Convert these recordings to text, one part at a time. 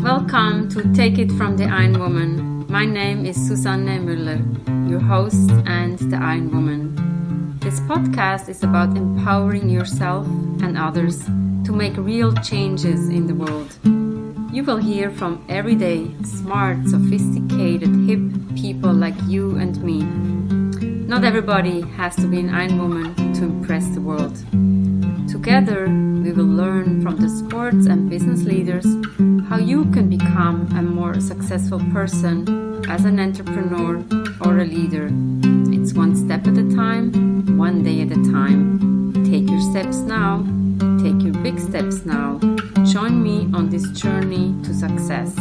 Welcome to Take It from the Iron Woman. My name is Susanne Müller, your host and the Iron Woman. This podcast is about empowering yourself and others to make real changes in the world. You will hear from everyday, smart, sophisticated, hip people like you and me. Not everybody has to be an Iron Woman to impress the world. Together, we will learn from the sports and business leaders how you can become a more successful person as an entrepreneur or a leader. It's one step at a time, one day at a time. Take your steps now. Take your big steps now. Join me on this journey to success.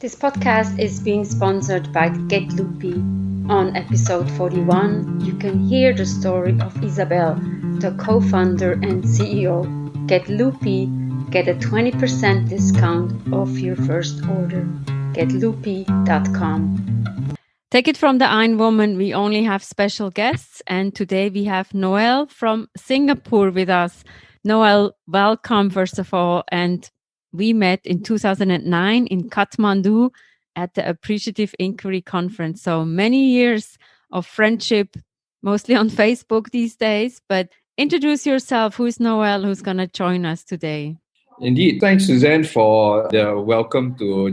This podcast is being sponsored by Get Loopy. On episode 41, you can hear the story of Isabel, the co-founder and CEO. Get Loopy, get a 20% discount off your first order. GetLoopy.com. Take it from the Iron Woman. We only have special guests, and today we have Noel from Singapore with us. Noel, welcome first of all. And we met in 2009 in Kathmandu at the Appreciative Inquiry Conference. So many years of friendship, mostly on Facebook these days. But introduce yourself. Who's Noel? Who's going to join us today? Indeed. Thanks, Suzanne, for the welcome to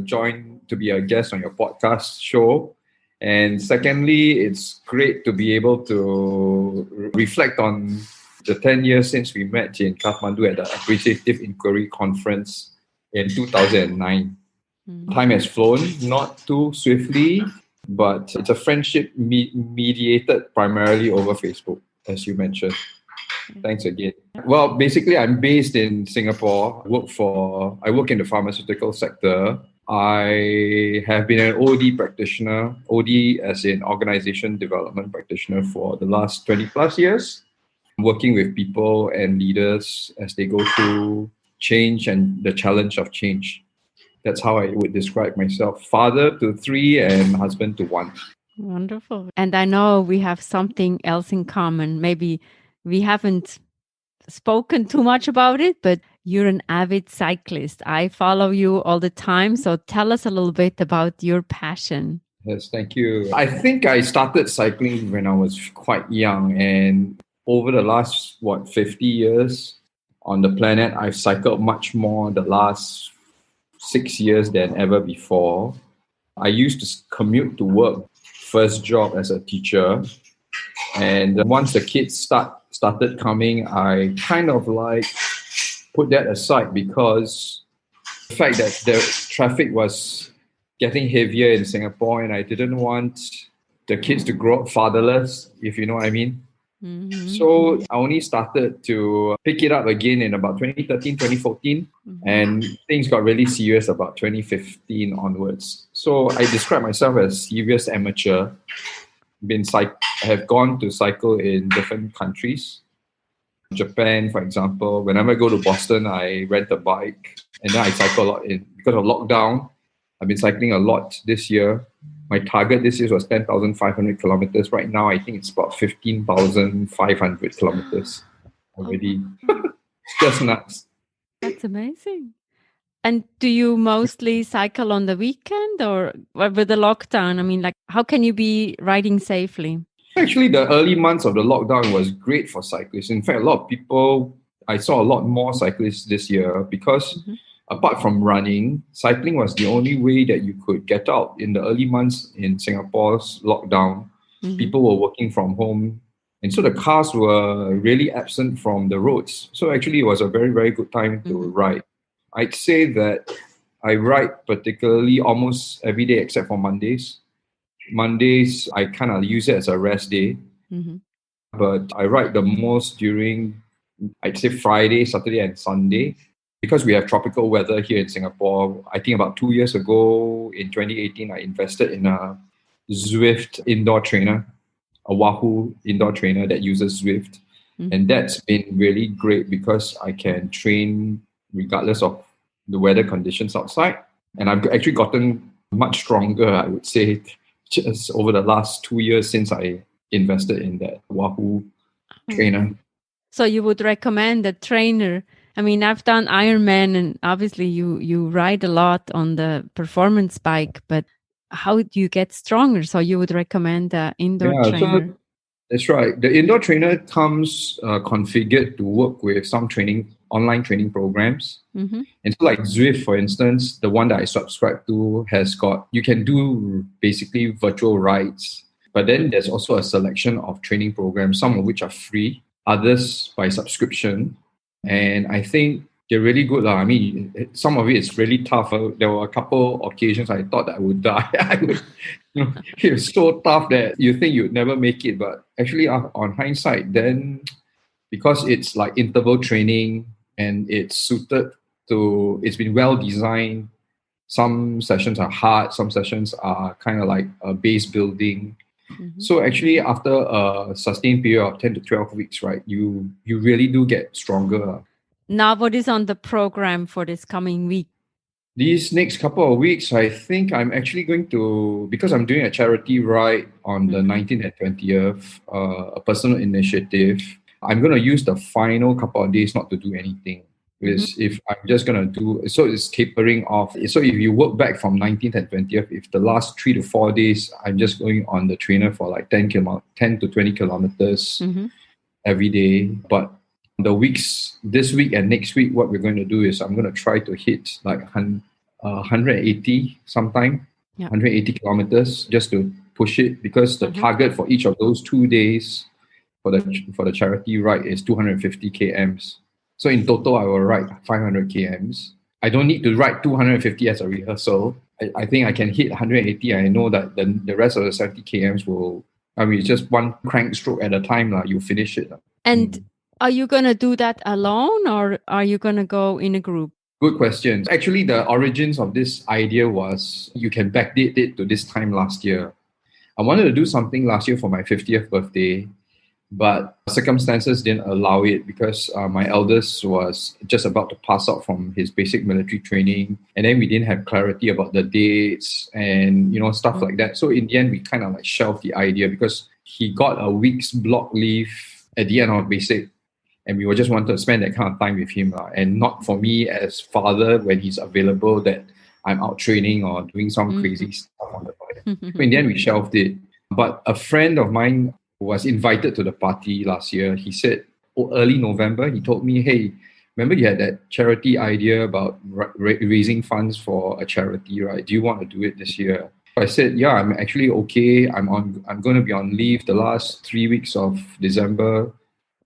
be a guest on your podcast show. And secondly, it's great to be able to reflect on the 10 years since we met in Kathmandu at the Appreciative Inquiry Conference in 2009. Time has flown, not too swiftly, but it's a friendship mediated primarily over Facebook, as you mentioned. Thanks again. Well, basically, I'm based in Singapore. I work in the pharmaceutical sector. I have been an OD practitioner, OD as in organization development practitioner for the last 20 plus years, working with people and leaders as they go through change and the challenge of change. That's how I would describe myself. Father to 3 and husband to 1. Wonderful. And I know we have something else in common. Maybe we haven't spoken too much about it, but you're an avid cyclist. I follow you all the time. So tell us a little bit about your passion. Yes, thank you. I think I started cycling when I was quite young. And over the last, 50 years on the planet, I've cycled much more the last 6 years than ever before. I used to commute to work, first job as a teacher. And once the kids started coming, I kind of put that aside because the fact that the traffic was getting heavier in Singapore and I didn't want the kids to grow up fatherless, if you know what I mean. Mm-hmm. So I only started to pick it up again in about 2013, 2014, and things got really serious about 2015 onwards. So I describe myself as serious amateur. I have gone to cycle in different countries. Japan, for example. Whenever I go to Boston, I rent a bike and then I cycle a lot because of lockdown. I've been cycling a lot this year. My target this year was 10,500 kilometers. Right now, I think it's about 15,500 kilometers already. It's just nuts. That's amazing. And do you mostly cycle on the weekend or with the lockdown? I mean, how can you be riding safely? Actually, the early months of the lockdown was great for cyclists. In fact, I saw a lot more cyclists this year because apart from running, cycling was the only way that you could get out. In the early months in Singapore's lockdown, people were working from home. And so the cars were really absent from the roads. So actually, it was a very, very good time to ride. I'd say that I ride particularly almost every day except for Mondays. Mondays, I kind of use it as a rest day. But I ride the most during, I'd say, Friday, Saturday, and Sunday. Because we have tropical weather here in Singapore, I think about 2 years ago, in 2018, I invested in a Zwift indoor trainer, a Wahoo indoor trainer that uses Zwift. And that's been really great because I can train regardless of the weather conditions outside. And I've actually gotten much stronger, I would say, just over the last 2 years since I invested in that Wahoo trainer. So you would recommend a trainer? I mean, I've done Ironman, and obviously you ride a lot on the performance bike, but how do you get stronger? So you would recommend an indoor Yeah, so trainer? that's right. The indoor trainer comes configured to work with some online training programs. Mm-hmm. And so, like Zwift, for instance, the one that I subscribe to has got, you can do basically virtual rides, but then there's also a selection of training programs, some of which are free, others by subscription. And I think they're really good. I mean, some of it is really tough. There were a couple occasions I thought that I would die. I would, it was so tough that you think you'd never make it. But actually, on hindsight, then because it's like interval training and it's been well designed. Some sessions are hard, some sessions are kind of like a base building. Mm-hmm. So actually, after a sustained period of 10 to 12 weeks, right, you really do get stronger. Now, what is on the program for this coming week? These next couple of weeks, I think I'm actually going to, because I'm doing a charity ride on the 19th and 20th, a personal initiative. I'm going to use the final couple of days not to do anything. Because if I'm just going to do, so it's tapering off. So if you work back from 19th and 20th, if the last 3 to 4 days, I'm just going on the trainer for like 10 to 20 kilometers every day. But the weeks, this week and next week, what we're going to do is I'm going to try to hit like 180 sometime, 180 kilometers just to push it, because the target for each of those 2 days for the charity ride is 250 kms. So in total, I will ride 500 kms. I don't need to ride 250 as a rehearsal. I think I can hit 180. I know that the rest of the 70 kms will, I mean, it's just one crank stroke at a time. You finish it. And are you going to do that alone, or are you going to go in a group? Good question. Actually, the origins of this idea was you can backdate it to this time last year. I wanted to do something last year for my 50th birthday, but circumstances didn't allow it because my eldest was just about to pass out from his basic military training. And then we didn't have clarity about the dates and, stuff like that. So in the end, we kind of like shelved the idea because he got a week's block leave at the end of basic. And we just wanted to spend that kind of time with him. And not for me as father when he's available that I'm out training or doing some crazy stuff on the bike. So in the end, we shelved it. But a friend of mine was invited to the party last year. He said, early November, he told me, hey, remember you had that charity idea about raising funds for a charity, right? Do you want to do it this year? I said, yeah, I'm actually okay. I'm going to be on leave the last 3 weeks of December.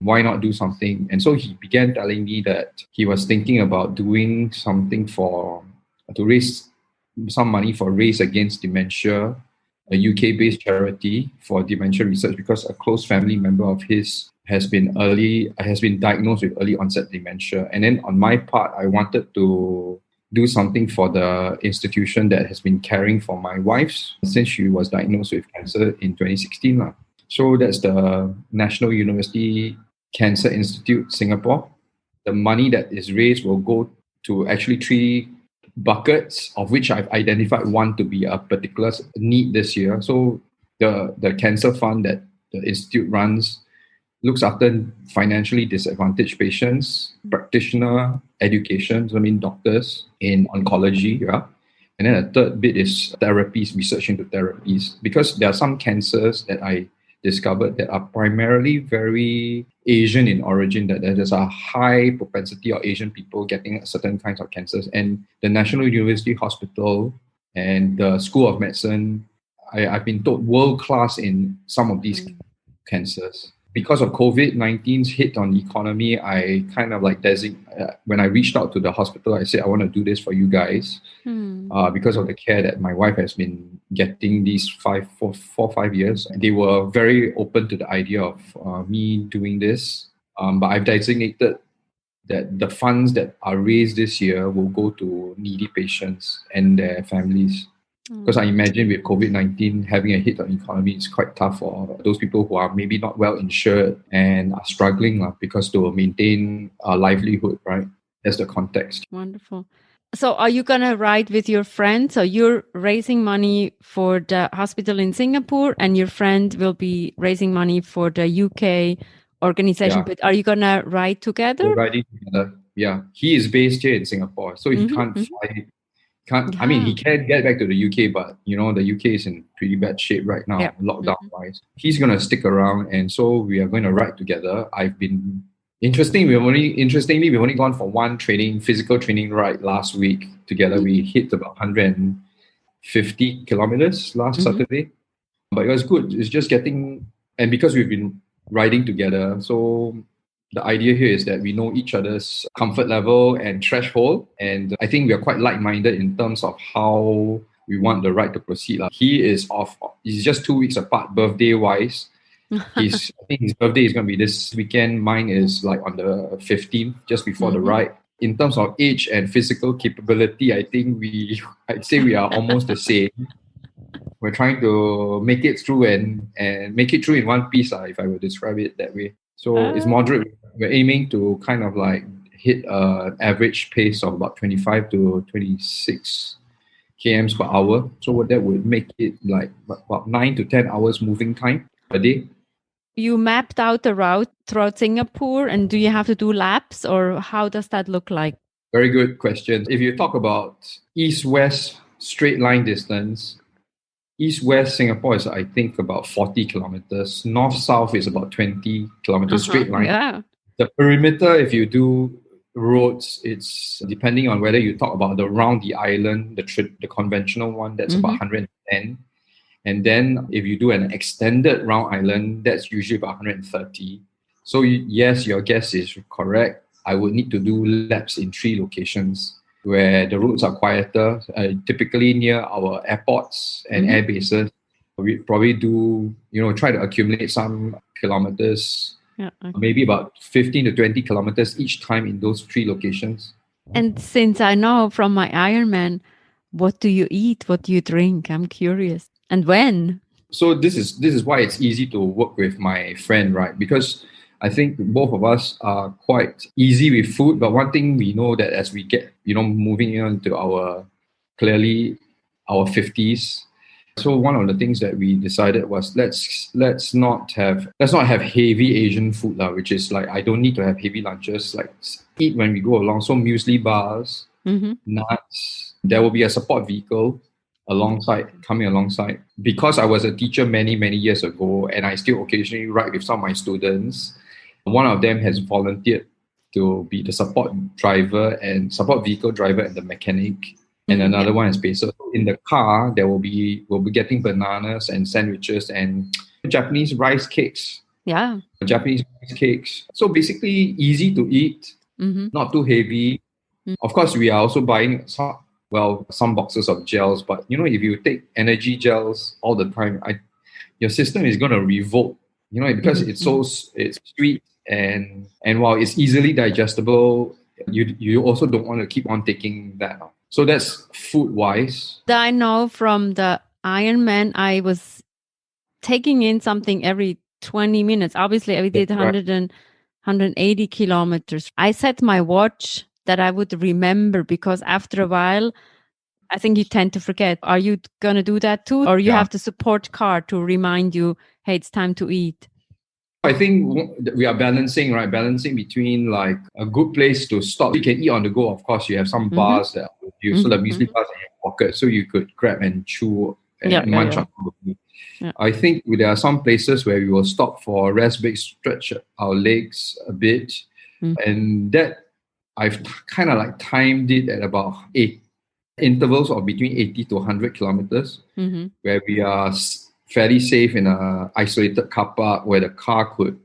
Why not do something? And so he began telling me that he was thinking about doing something to raise some money for Race Against Dementia, a UK-based charity for dementia research, because a close family member of his has been diagnosed with early onset dementia. And then on my part, I wanted to do something for the institution that has been caring for my wife since she was diagnosed with cancer in 2016. So that's the National University Cancer Institute, Singapore. The money that is raised will go to actually 3 buckets, of which I've identified one to be a particular need this year. So the cancer fund that the institute runs looks after financially disadvantaged patients, practitioner education, so I mean doctors in oncology, yeah. And then a third bit is therapies, research into therapies, because there are some cancers that I discovered that are primarily very Asian in origin, that there's a high propensity of Asian people getting certain kinds of cancers. And the National University Hospital and the School of Medicine, I've been told, world-class in some of these cancers. Because of COVID-19's hit on the economy, I kind of like when I reached out to the hospital, I said, I want to do this for you guys because of the care that my wife has been getting these 4 or 5 years. And they were very open to the idea of me doing this. But I've designated that the funds that are raised this year will go to needy patients and their families. Because I imagine with COVID-19 having a hit on the economy, it's quite tough for those people who are maybe not well insured and are struggling because to maintain a livelihood, right? That's the context. Wonderful. So are you going to ride with your friend? So you're raising money for the hospital in Singapore and your friend will be raising money for the UK organization, Yeah. but are you going to ride together? We're riding together. Yeah. He is based here in Singapore, so he can't fly. I mean, he can get back to the UK, but the UK is in pretty bad shape right now, lockdown wise. He's gonna stick around, and so we are going to ride together. Interestingly, we've only gone for one physical training ride last week together. We hit about 150 kilometers last Saturday, but it was good. It's just and because we've been riding together, so the idea here is that we know each other's comfort level and threshold. And I think we are quite like-minded in terms of how we want the ride to proceed. He's just 2 weeks apart birthday-wise. I think his birthday is going to be this weekend. Mine is like on the 15th, just before the ride. In terms of age and physical capability, I think I'd say we are almost the same. We're trying to make it through and make it through in one piece, if I would describe it that way. So it's moderate. We're aiming to kind of like hit an average pace of about 25 to 26 kms per hour. So that would make it like about 9 to 10 hours moving time a day. You mapped out the route throughout Singapore, and do you have to do laps, or how does that look like? Very good question. If you talk about east-west straight line distance, east-west Singapore is, I think, about 40 kilometers. North-south is about 20 kilometers straight line. Yeah. The perimeter, if you do roads, it's depending on whether you talk about around the island, the conventional one, that's about 110. And then if you do an extended round island, that's usually about 130. So yes, your guess is correct. I would need to do laps in 3 locations where the roads are quieter, typically near our airports and air bases. We probably do, try to accumulate some kilometers, maybe about 15 to 20 kilometers each time in those 3 locations. And since I know from my Ironman, what do you eat? What do you drink? I'm curious. And when? So this is why it's easy to work with my friend, right? Because I think both of us are quite easy with food, but one thing we know that as we get, moving into our 50s. So one of the things that we decided was let's not have heavy Asian food, which is like I don't need to have heavy lunches, like eat when we go along. So muesli bars, nuts. There will be a support vehicle coming alongside. Because I was a teacher many, many years ago, and I still occasionally ride with some of my students. One of them has volunteered to be the support vehicle driver and the mechanic, and another one is pacer. In the car, we'll be getting bananas and sandwiches and Japanese rice cakes. Yeah. Japanese rice cakes. So basically easy to eat, not too heavy. Of course, we are also buying some boxes of gels, but if you take energy gels all the time, your system is going to revolt, because it's sweet and while it's easily digestible, you also don't want to keep on taking that. So that's food wise. I know from the Ironman, I was taking in something every 20 minutes. Obviously, I did 180 kilometers. I set my watch that I would remember, because after a while, I think you tend to forget. Are you going to do that too? Or you have the support car to remind you, hey, it's time to eat? I think we are balancing between like a good place to stop. You can eat on the go. Of course, you have some bars that are with you. So the muesli bars in your pocket, so you could grab and chew and munch on the food. I think there are some places where we will stop for a rest break, stretch our legs a bit. And that I've kind of like timed it at about 8 intervals of between 80 to 100 kilometers, where we are fairly safe in a isolated car park where the car could,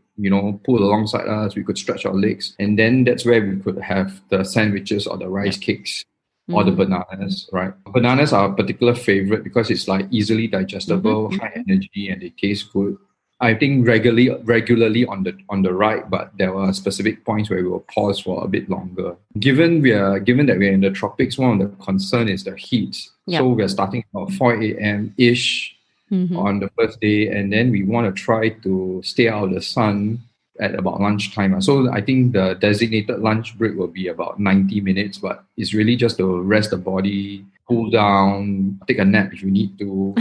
pull alongside us. We could stretch our legs, and then that's where we could have the sandwiches or the rice cakes or the bananas. Right, bananas are a particular favorite because it's like easily digestible, high energy, and they taste good. I think regularly on the ride, but there were specific points where we will pause for a bit longer. Given that we're in the tropics, one of the concern is the heat. So we're starting about 4 a.m. ish on the first day, and then we want to try to stay out of the sun at about lunchtime. So I think the designated lunch break will be about 90 minutes, but it's really just to rest the body, cool down, take a nap if you need to.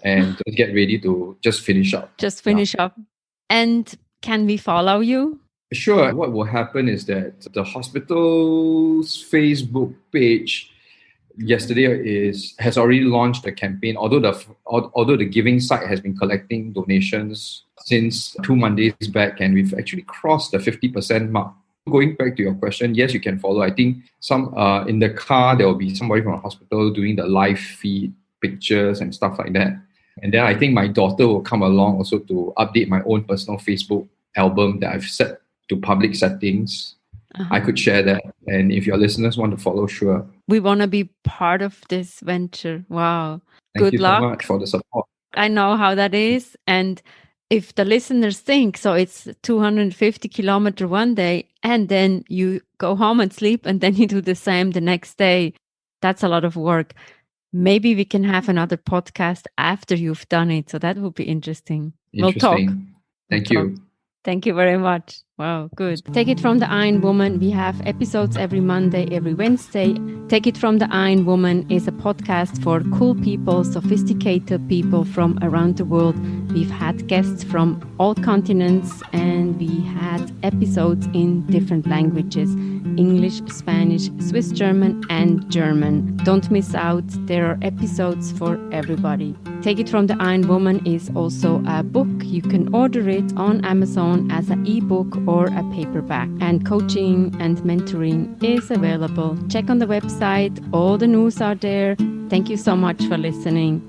And get ready to just finish up. Up. And can we follow you? Sure. What will happen is that the hospital's Facebook page yesterday has already launched a campaign. Although the giving site has been collecting donations since 2 Mondays back, and we've actually crossed the 50% mark. Going back to your question, yes, you can follow. I think some in the car there will be somebody from the hospital doing the live feed pictures and stuff like that. And then I think my daughter will come along also to update my own personal Facebook album that I've set to public settings. I could share that. And if your listeners want to follow, sure. We want to be part of this venture. Wow. Thank Good you luck. so much for the support. I know how that is. And if the listeners think, so it's 250 kilometer one day, and then you go home and sleep, and then you do the same the next day, that's a lot of work. Maybe we can have another podcast after you've done it. So that would be interesting. We'll talk. Thank you. Thank you very much. Wow, good. Take It From the Iron Woman. We have episodes every Monday, every Wednesday. Take It From the Iron Woman is a podcast for cool people, sophisticated people from around the world. We've had guests from all continents, and we had episodes in different languages: English, Spanish, Swiss German, and German. Don't miss out. There are episodes for everybody. Take It From the Iron Woman is also a book. You can order it on Amazon as an ebook or a paperback. And coaching and mentoring is available. Check on the website. All the news are there. Thank you so much for listening.